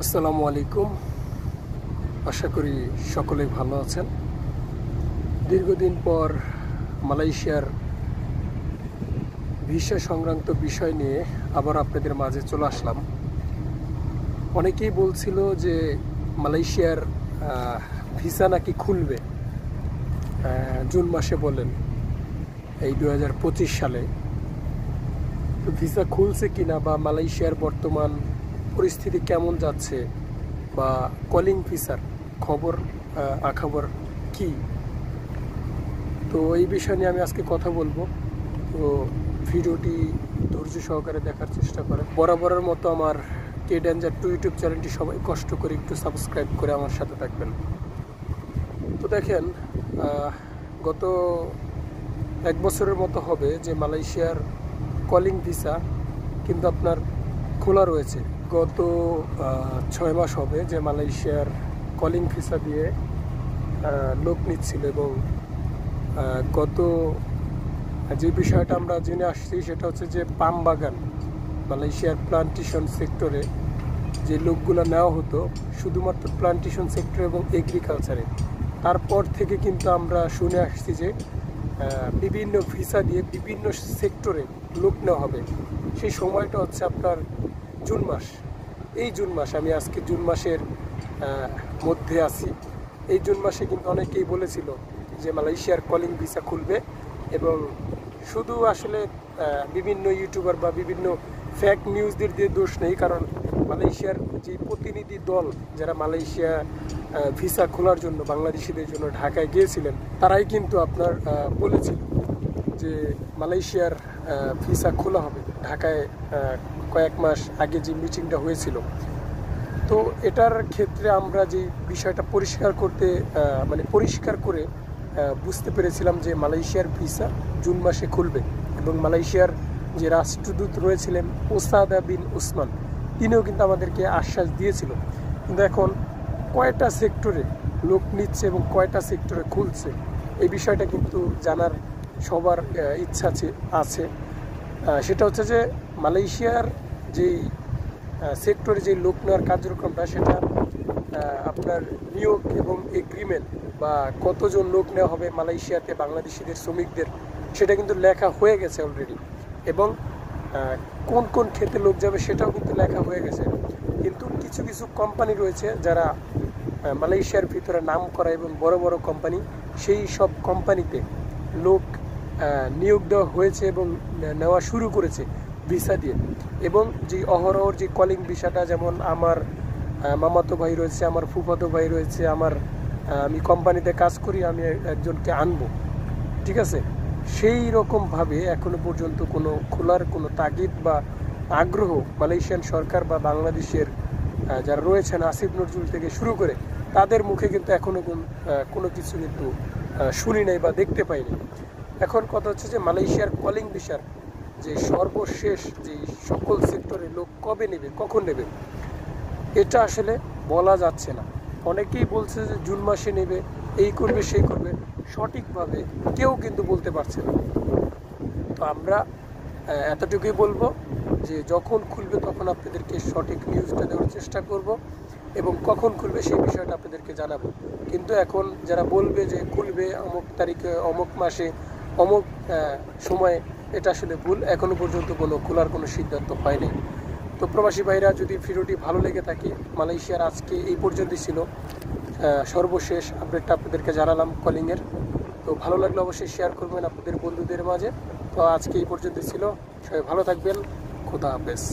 আসসালামু আলাইকুম। আশা করি সকলেই ভালো আছেন। দীর্ঘদিন পর মালয়েশিয়ার ভিসা সংক্রান্ত বিষয় নিয়ে আবার আপনাদের মাঝে চলে আসলাম। অনেকেই বলছিল যে মালয়েশিয়ার ভিসা নাকি খুলবে জুন মাসে, বলেন এই 2025 সালে। তো ভিসা খুলছে কিনা বা মালয়েশিয়ার বর্তমান পরিস্থিতি কেমন যাচ্ছে বা কলিং ভিসার খবর আখবর কি, তো এই বিষয় নিয়ে আমি আজকে কথা বলবো। তো ভিডিওটি ধৈর্য সহকারে দেখার চেষ্টা করেন। বরাবরের মতো আমার কে ডেঞ্জার 2 ইউটিউব চ্যানেলটি সবাই কষ্ট করে একটু সাবস্ক্রাইব করে আমার সাথে থাকবেন। তো দেখেন, গত 1 বছরের মতো হবে যে মালয়েশিয়ার কলিং ভিসা কিন্তু আপনার খোলা রয়েছে। গত 6 মাস হবে যে মালয়েশিয়ার কলিং ভিসা দিয়ে লোক নিচ্ছিল, এবং গত যে বিষয়টা আমরা জেনে আসছি সেটা হচ্ছে যে পাম বাগান, মালয়েশিয়ার প্লান্টেশন সেক্টরে যে লোকগুলো নেওয়া হতো শুধুমাত্র প্লান্টেশন সেক্টর এবং এগ্রিকালচারে, তারপর থেকে কিন্তু আমরা শুনে আসছি যে বিভিন্ন ভিসা দিয়ে বিভিন্ন সেক্টরে লোক নেওয়া হবে। সেই সময়টা হচ্ছে আপনার জুন মাস। এই জুন মাস, আমি আজকে জুন মাসের মধ্যে আছি। এই জুন মাসে কিন্তু অনেকেই বলেছিল যে মালয়েশিয়ার কলিং ভিসা খুলবে, এবং শুধু আসলে বিভিন্ন ইউটিউবার বা বিভিন্ন ফেক নিউজদের দিয়ে দোষ নেই, কারণ মালয়েশিয়ার যে প্রতিনিধি দল যারা মালয়েশিয়া ভিসা খোলার জন্য বাংলাদেশিদের জন্য ঢাকায় গিয়েছিলেন, তারাই কিন্তু আপনার বলেছিল যে মালয়েশিয়ার ভিসা খোলা হবে। ঢাকায় কয়েক মাস আগে যে মিটিংটা হয়েছিল, তো এটার ক্ষেত্রে আমরা যে বিষয়টা পরিষ্কার করে বুঝতে পেরেছিলাম যে মালয়েশিয়ার ভিসা জুন মাসে খুলবে, এবং মালয়েশিয়ার যে রাষ্ট্রদূত রয়েছিলেন ওসাদা বিন উসমান, তিনিও কিন্তু আমাদেরকে আশ্বাস দিয়েছিল। কিন্তু এখন কয়টা সেক্টরে লোক নিচ্ছে এবং কয়টা সেক্টরে খুলছে, এই বিষয়টা কিন্তু জানার সবার ইচ্ছা আছে। সেটা হচ্ছে যে মালয়েশিয়ার যেই সেক্টরে যে লোক নেওয়ার কার্যক্রমটা, সেটা আপনার নিয়োগ এবং এগ্রিমেন্ট বা কতজন লোক নেওয়া হবে মালয়েশিয়াতে বাংলাদেশিদের শ্রমিকদের, সেটা কিন্তু লেখা হয়ে গেছে অলরেডি, এবং কোন কোন ক্ষেত্রে লোক যাবে সেটাও কিন্তু লেখা হয়ে গেছে। কিন্তু কিছু কিছু কোম্পানি রয়েছে যারা মালয়েশিয়ার ভিতরে নাম করা এবং বড় বড় কোম্পানি, সেই সব কোম্পানিতে লোক নিয়োগ দেওয়া হয়েছে এবং নেওয়া শুরু করেছে ভিসা দিয়ে। এবং যে অহরহর যে কলিং ভিসাটা, যেমন আমার মামাতো ভাই রয়েছে, আমার ফুফাতো ভাই রয়েছে, আমি কোম্পানিতে কাজ করি, আমি একজনকে আনবো, ঠিক আছে, সেই রকমভাবে এখনো পর্যন্ত কোনো খোলার কোনো তাগিদ বা আগ্রহ মালয়েশিয়ান সরকার বা বাংলাদেশের যারা রয়েছেন আসিফ নজরুল থেকে শুরু করে তাদের মুখে কিন্তু এখনও কোনো কিছু কিন্তু শুনি নাই বা দেখতে পাইনি। এখন কথা হচ্ছে যে মালয়েশিয়ার কলিং ভিসার যে সর্বশেষ যে সকল সেক্টরে লোক কবে নেবে, কখন নেবে, এটা আসলে বলা যাচ্ছে না। অনেকেই বলছে যে জুন মাসে নেবে, এই করবে সেই করবে, সঠিকভাবে কেউ কিন্তু বলতে পারছে না। তো আমরা এতটুকুই বলবো যে যখন খুলবে তখন আপনাদেরকে সঠিক নিউজটা দেওয়ার চেষ্টা করব, এবং কখন খুলবে সেই বিষয়টা আপনাদেরকে জানাবো। কিন্তু এখন যারা বলবে যে খুলবে অমুক তারিখে, অমুক মাসে, অমুক সময়ে, এটা আসলে ভুল। এখনও পর্যন্ত খোলার কোনো সিদ্ধান্ত হয়নি। তো প্রবাসী ভাইরা, যদি ভিডিওটি ভালো লেগে থাকে, মালয়েশিয়ার আজকে এই পর্যন্তই ছিল সর্বশেষ আপডেটটা আপনাদেরকে জানালাম কলিংয়ের। তো ভালো লাগলে অবশ্যই শেয়ার করবেন আপনাদের বন্ধুদের মাঝে। তো আজকে এই পর্যন্তই ছিল, সবাই ভালো থাকবেন, খোদা হাফেজ।